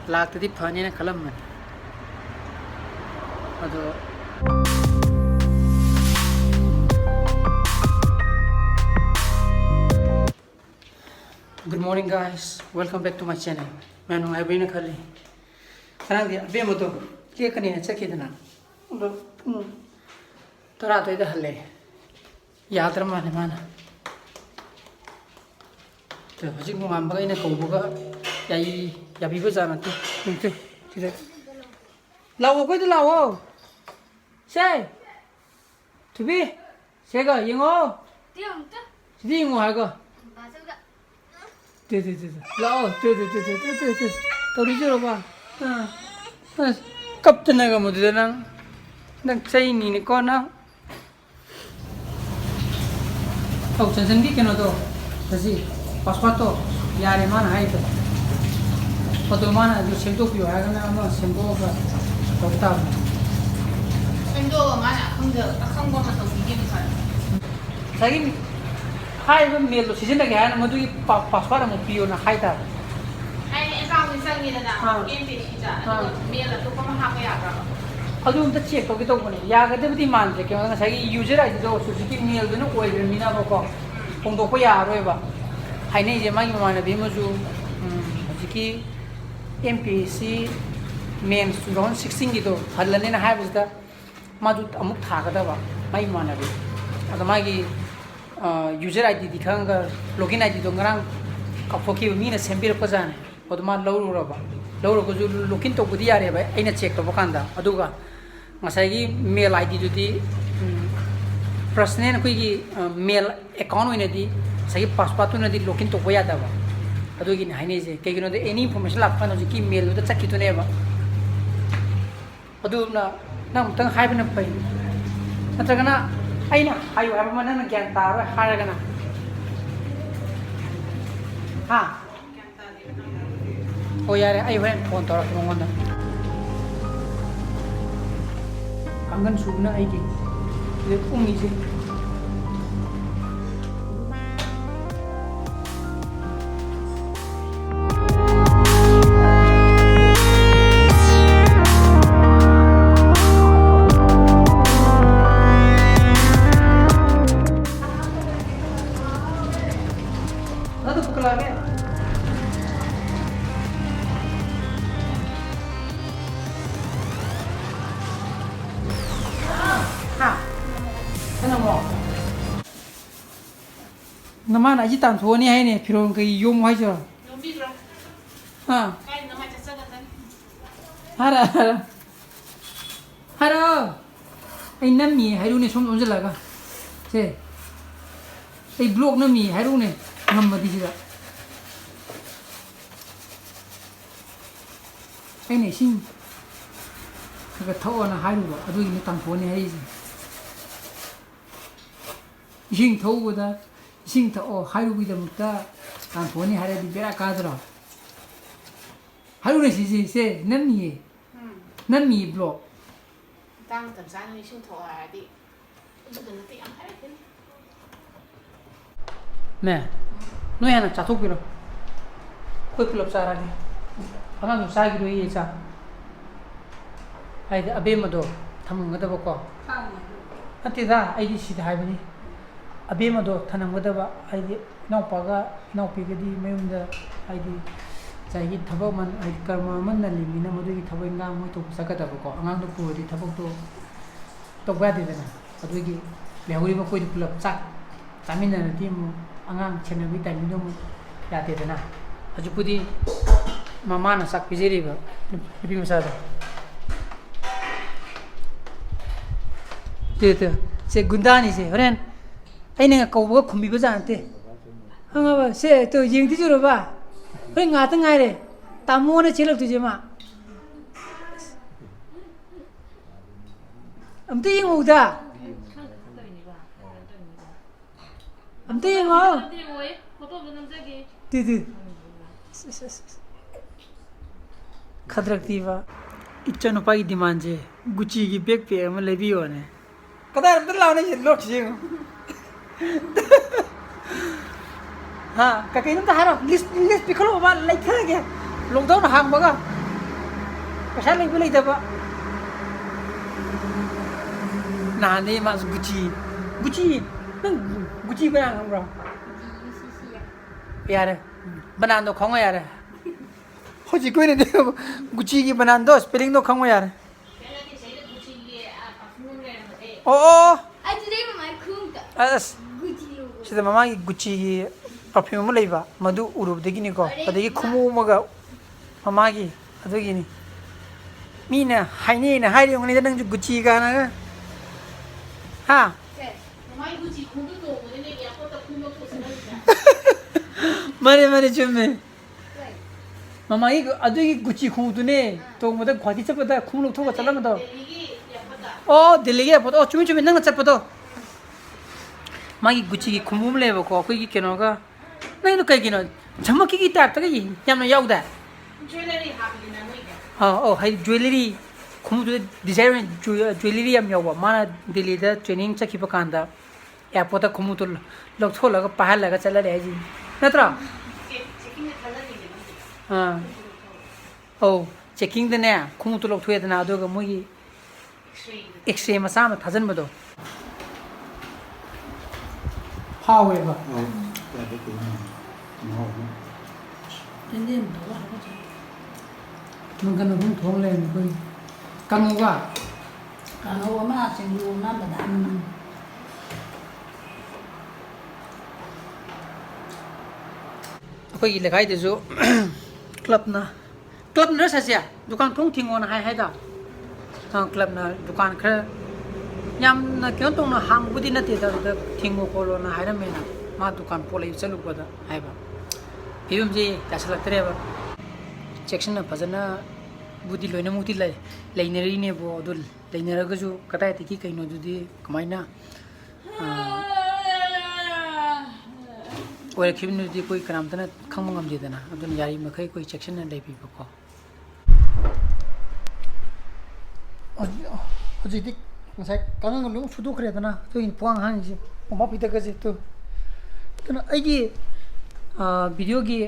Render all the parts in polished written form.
ꯂꯥꯛꯇꯗꯤ ꯐꯅꯤꯅ ꯈꯜꯂꯝꯕꯅꯤ ꯑꯗꯣ Good morning guys, welcome back to my channel. मैं nuhaibina khali. Karang dia abe mo to clear kani na check idana. Tara to ida halle. Yaad ram mane mana. To hajik mo ngam bagai na ko boga yai yabi ba jana to. Tung tira. Lawo ko ida lawo. Say. Touwi. Sega yengo. Tiang tu. Sidi yengo ha ko. लाओ तौरी जो बा कब तनगा मुझे नंग सही नहीं को ना तो चंचन की क्या तो जैसे पासपा तो यार मान है तो मान जो सेंटो पियो है ना हम सेंटो का तोता सेंटो मान अखंग को मतलब ये भी खाए सही हाई वो मेल तो सीजन लगे हैं ना मधु की पासवार हम पियो ना हाई था हाई ऐसा हम इंसान ये ना गेम पे सीजा मेल तो कम हाँ पे आता अदु हम तो चेक तो कितो बने या करते भी मान से क्यों ना सही यूजर आई तो सुजुकी मेल तो ना कोई भी मीना बको कौन तो कोई आ रहा है बा हाई नहीं जमा की माने भी मजू सुजुकी MPC मेन सुरौन 16 की तो हल्लने ना हाई बजता मजू अमुक था करता बा माई माने भी अगर मागी user ID दिखांगा login ID तो ngरंग कफोकी मीना सेंबिर को जाने और तो मान लौर रबा लौर को जो login तो बुद्धि आ रहे भाई ऐना चेक तो बकांदा अदुगा मसाई mail ID जो दी प्रश्न है ना कोई की mail account होने दी सही पासवर्ड तो ना दी login तो कोई आता बा अदुगी नहीं नहीं से कहीं ना any information लाभ पाना जो की mail तो चक्की तो नहीं बा अदु ना मुतंग हाई बना पाई नत्रगना ऐना आयु है मन ना ज्ञान तार है हार गना हाँ ओ यार आयु है फोन तोड़ा तुम वंदा कंगन सुबना आई की ये उम्मीद है नमान अजी तान थोनी है ने फिर उनके योम है जो योम भी जो हाँ काय नमा चचा का तन हरा हरा हरा ऐ नमी है रूने सोम सोम लगा से ऐ ब्लॉक नमी है रूने नम बदी जिला ऐ ने सिंग का थो ना है रू अदु इन तान थोनी है सिंग थो बदा सिंग तो ओ हारू भी दमुता तान फोनी हारे दी बेरा कादरा हारू ने से नमी ब्लॉक तांग तमसान ने सिंग थो आ दी जो दिन ते आम हारे दिन मैं नो याना चाथुक बिरो कोई क्लब सारा ने हना नु सागी रो ये चा हाय अबे मदो थमंगदा बको अतिदा आईडी सीधा हायबनी अबे मदो थनंगदबा आईदी नौपागा नौपीगदी मयुमदा आईदी चाही थबक मन आईदी कर्म मन नलिमिना मदुगी थबक इंगाम मोय तो सकदबको अंगांग दो पुरदी थबक तो बादेदना अदुगी लेहौरी म कोई पुलप चाक चामिननती मु अंगांग छेनबी टाइमिंग मु यादेदना हजुपुदी ममाना साक पिजेरिबा निपि मसादा ते से गुंदानी से होरेन ऐने कौबो खुमी बजानते हंगाबा से तो येंगति जुरबा बै ngaता ngaire तामोने चेलक तुजेमा अमते येंगौदा अमते येंगौ फोटो बनमजागे दे खदरक्तीबा इच्चन उपाई डिमांड जे गुची की बैग पे हम लेबियो ने कदार अंदर लावने से लोट जे हाँ कहीं ना तो हारो लिस्ट पिकलो बाबा लाइक है क्या लॉकडाउन हांग बगा पैसा लेबो लेदबा नाने मास गुची नंग गुची बना खंब्रा यार बनान दो खंगो यार होजी कोई ने गुची की बनान दो स्पेलिंग दो खंगो यार ओ अस सिदा मामा की गुची की परफ्यूम लेबा मधु उरुबदगिनिको अदगी खुमु मगा मामा की अदगिनी मीना हाइने हाइरियोंगनी नंग गुची गाना हा मारे चुम्मे मामा की अदगी गुची खुमुतुने तो मदा ख्वाती चपदा खुम लोग थोका चलमदो ओ दिल्ली के फोटो चुम्मी नंग चपदो मागी गुची की खुमुम लेबको अखोई केनोगा नहीं तो कई झमकी की टाइप तक यामना याउदा ज्वेलरी हाबलिना नोइगा हाँ ओ हाई ज्वेलरी खुमुम डिजाइन ज्वेलरी याम यावा माना दिल्ली दा ट्रेनिंग चखिबा कांदा एयरपोर्ट खुमुम तो लौथोलगा पाहलगा चलले हाजी नत्रा चेकिंग में थलनी हाँ ओ चेकिंग दने खुमुम तो लौथोयदना अदुगा मोगी एक्सरे मसा मा थाजनबदो हावेबा Mungkin orang thong lain pun, kamu apa? Kamu apa singgung nama dah? Aku ini lekai tu jo, club na saja, dukan thong tinggal na hai dah, club na dukan ker, nyam na kian thong na hang budi na tiada dah tinggal kalau na hai na mana, mah dukan pola itu selalu pada hai ba, film je jasa lagi tereba, section na pasana budi loina muti lai laineri ne bo adul lainera ga jo kata है कि कहीं न जुदी कमाइना और खिबन जुदी कोई कराम तना खंगम जेदना अदुन यारी मखै कोई सेक्शन न लेबी बको हजिदि ngsai kanang lu sudu khre dana to in puang han ji ma pita ka je to kana ai gi video gi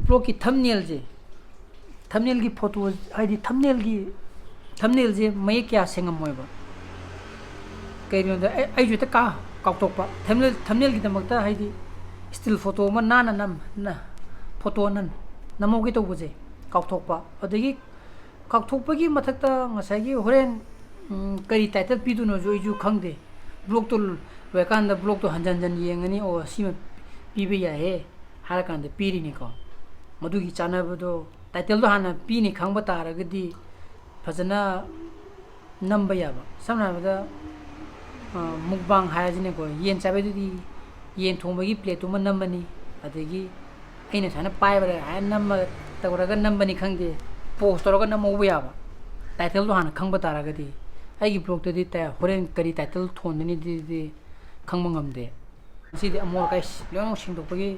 blog ki thumbnail je thumbnail की फोटो आईडी thumbnail जे मैं क्या सेंगम मोयबा कइनो द आई जु त का काउटोपा thumbnail की दमकता ID still photo म नाना नम ना photo none नमोगे तो बजे काउटोपा अदगी काउटोपा की मथकता ngसागी होरेन करी टाइटल पिदुनो जो जु खंगदे ब्लॉग तो वेकान द ब्लॉग तो हंजन येंगनी ओ सिम पीबे या है हार कान द पीरी नि को मधुगी चानाबदो टाइटल तो हाना पीनी खंगबा तारगदी फजना नंबा याबा समनाबदा मुकबांग हायजिने को येन चाबेदुदी येन थोंबगी प्लेट तो नंबनी अदगी अइना साना पाइबा हाय नंबर तगरगा नंबनी खंगदे पोस्ट तोरगा नमोबा याबा टाइटल तो हाना खंगबा तारगदी आइगी ब्लॉग तदी ता होरेन करी टाइटल थोंदनी दी खंगबा ngamde सिदि अमोर काइस लोंग सिंदोपगी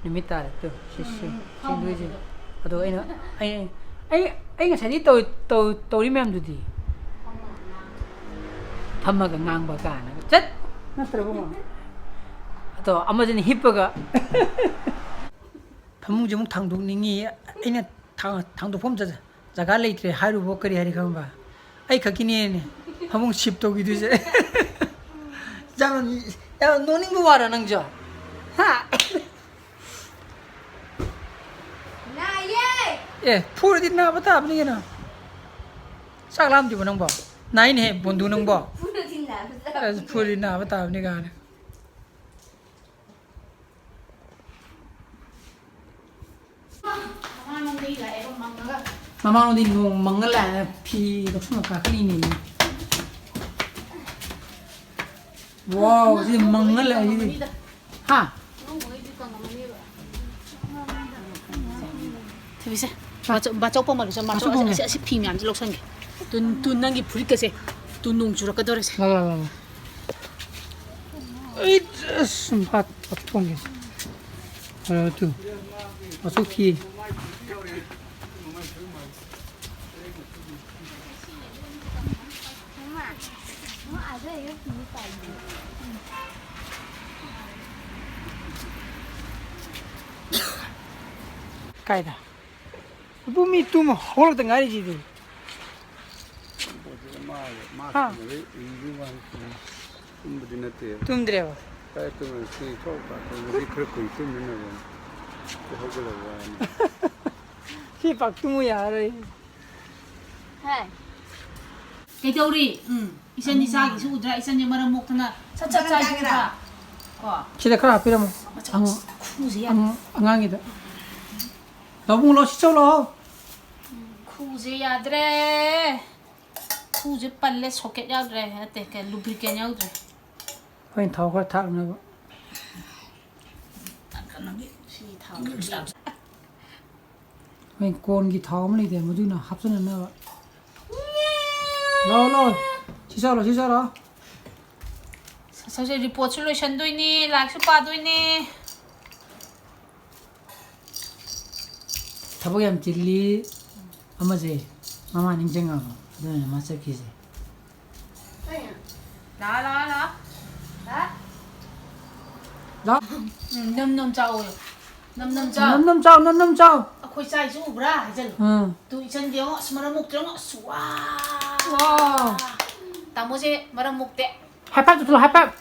निमित तार तो सिंदुजे अदो आई ngसाई तौरी मैम दुदी थम्मगा ngang काना चट नत्रबो अदो अमजन हिपगा फमु जमु थांदोनिंगी आइना थांदोफम जगा लेत्रे हारुबो करी हारि खंबा आई खकिनी ने फमु शिप तोगिदुजे जान या नोनिंगबो वारा नंगजो हा ए फुर दिन ना बता अपनी के ना सागलाम दिबो नंगबो नाइन है बंधु नंगबो फुर दिन ना बता अपनी गाने मामा नो दिन नो मंगला फी दसम का खलीनी वाओ ये मंगला ये हां थबिसे बाचौ पमल से माचौ से फी म्याम से लौसंगे तुन नंगी फुरी कसे तुन नुंग जुरक दरे से ला ए संपात पटोंगे तू असु फी कायदा bumi tu mau hol tengah ni jadi 마스크를 이리만 tumbudinate. tumdreva. Paito si topa, si kruku itumina. Hogla wani. Si paktumu yare. Hai. Cái đâu đi? Isan đi xa cái số udra isan như mà một thằng nào sát sát sai cái nào? Sida kara piramu. Khu gì à? Angangida. 너무 러 시절어. Khu gì à? Dre. Khu gì pallet socket nhau dre. Hãy cái lubricant nhau dre. 거긴 더 그렇다 그러고. 거긴 고온기 더 없는 데 뭐지나 합선은 나. 너. 지사라. Sao giờ report solution đôi ni, like super đôi ni. 타보기함 딜리 아마지 마마 닝쟁하고 너는 마스키지. Đó. 나? Nâm trâu. 넘넘 짜오. Khôi sai chú bra hay chân. 응. Tụi chân tiếng họ mà mục tiếng họ xóa. 와. Tao mua gì mà mục tệ. 하이파이브 들어 하이파이브.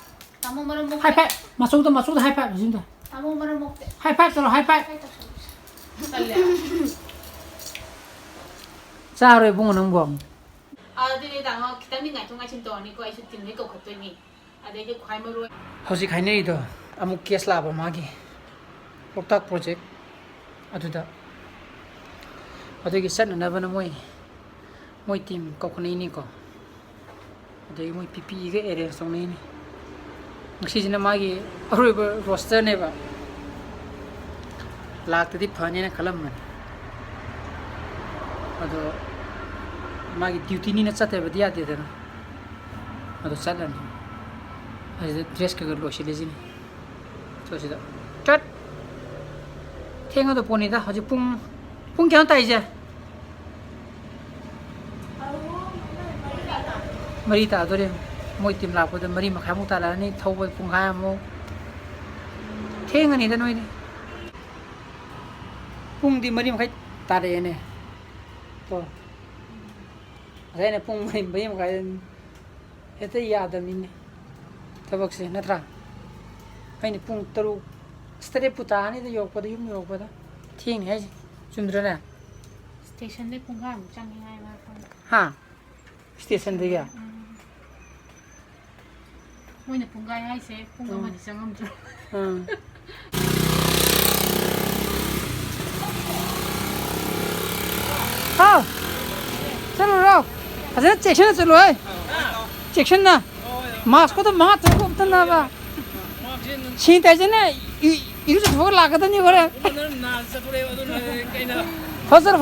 Tao mua mà mục. 하이파이브. 마소도 하이파이브 진짜. Tao mua mà mục tệ. 하이파이브 들어 하이파이브. Tao 짜로에 봉은 거. đi tao kita ni ngai chung ngai chin to ni ko ai tin ni ko khatoi ni. Ade cái khoai mà rồi. hꯧ직 하이네리도 아무 케이스 라바 마기. 록탁 프로젝트 아두다. 어디기 셋나바나 모이 팀 거코네니거. 어디 모이 PPE 게 에리아 송네니. 시즌에 마기 어르버 로스터네바. 락트디 파니나 칼럼만. 어도 마기 듀티니나 ಚಾತೆ바 디야데나. 어도 ಚಾ라니. 아주 드레스 그걸 로시레지니. 저시다. 짠. 탱어도 보니다. 아주 뿡 괜찮다 이제. 머리 따더래. 모이 팀 라고도 머리 막 하고 따라니 타고 뿡가야 뭐. 탱은 이다 노이네. 뿡디 머리 막 따라야네. 또. 아래네 뿡 머리 막 해도 야다미네. थबक से नत्रा हैन पुंग तरु स्टरे पुतानी त योगपद yum योगपद thing है चुन्द्रना Station ले punga mu chang ngai ma kon. हा station दे गया Moi na punga ai se punga ma di sangam ju. हाँ चलो रो अरे सेक्शन चलो है सेक्शन ना मास्क को तो मात को तो ना बा शीत है जने इरु से भोग लागत नहीं करे फसर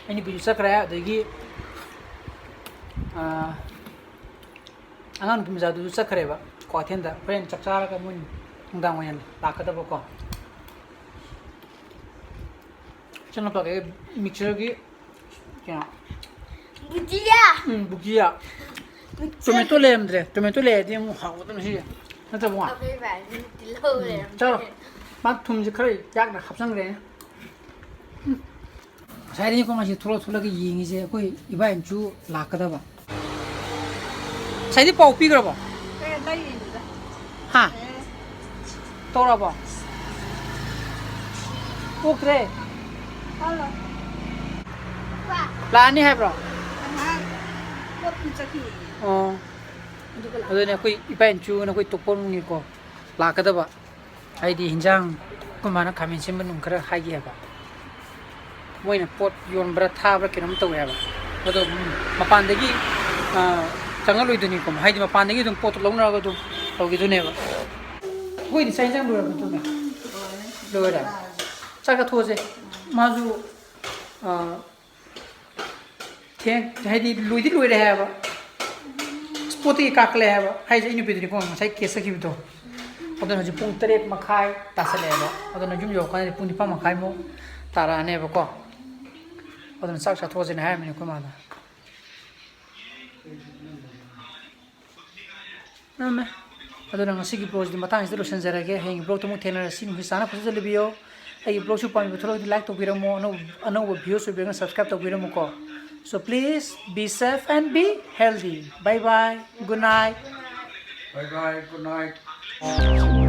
ini bisu sakra degi angan kim jadu sakre ba ko thenda friend chakchara ka mun ngdang wayan lakada ba ko chana pa ke mixer gi क्या बुकिया टोमेटो ले दिए मु हाउ तो नहीं ना तो वहां चलो बात तुम जी खरे याक ना खपसंग रे साइड को मासी थोड़ा के यिंग जे कोई इबाइन चु लाकदा बा साइड पाउ पी गरो बा हां तोरा बा ओकरे हेलो लानी है ब्रो अदुने कोई इपाइन चु ना कोई तोपोन नि को लाकदबा आइदि हिंजांग कुमाना खामिन सिम नुम खरा हागी हबा मोइना पोट योनब्रा थाब्रा केनम तवे हबा अदो मपानदगी चंगा लुइदुनि को हाइदि मपानदगी दुम पोट लौनागा दुम तौगी दुनेबा कोइ साइजांग लुरा बतुना लुरा चाका थोजे माजु थे हाइदि लुइदि लुइरे हबा स्पोटी काकले हबा हाइजे इनु बिदि को साइ केस किबतो अदन हजि पुंग 3 मखाय तासलेबा अदन जुम यो खाने पुंग 5 मखाय मो तारानेबा को अदन साक सा थोजने हाय मिने को माना नमे अदन ngasi ki pros di matang is lotion jarage heng bro to mu thena sin hisana photo libiyo ꯑꯩꯒꯤ ꯕ꯭ꯂꯣꯒꯁꯨ ꯄꯥꯝꯕꯤꯕ ꯊꯣꯛꯂꯛꯑꯗꯤ ꯂꯥꯏꯛ ꯇꯧꯕꯤꯔꯝꯃꯣ ꯑꯅꯧꯕ ꯚꯤꯌꯨꯁ ꯑꯣꯏꯕꯤꯔꯒ subscribe ꯇꯧꯕꯤꯔꯝꯃꯣꯀꯣ So please be safe and be healthy. Bye bye. Good night. Bye bye, good night.